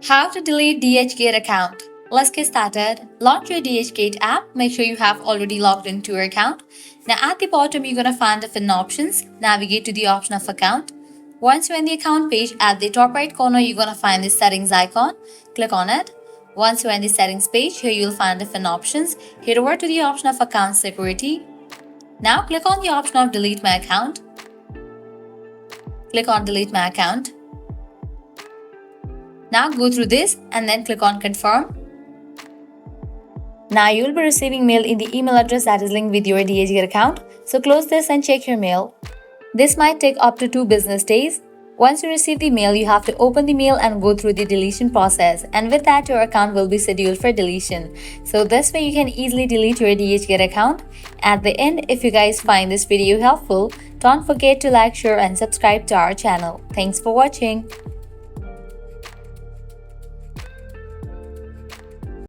How to delete DHgate account. Let's get started. Launch your DHgate app. Make sure you have already logged into your account. Now at the bottom, you're going to find different options. Navigate to the option of account. Once you're in the account page, at the top right corner, you're going to find the settings icon. Click on it. Once you're in the settings page, here you'll find different options. Head over to the option of account security. Now click on the option of delete my account. Click on delete my account. Now go through this and then click on confirm. Now you will be receiving mail in the email address that is linked with your DHgate account. So close this and check your mail. This might take up to 2 business days. Once you receive the mail, you have to open the mail and go through the deletion process. And with that, your account will be scheduled for deletion. So this way you can easily delete your DHgate account. At the end, if you guys find this video helpful, don't forget to like, share and subscribe to our channel. Thanks for watching.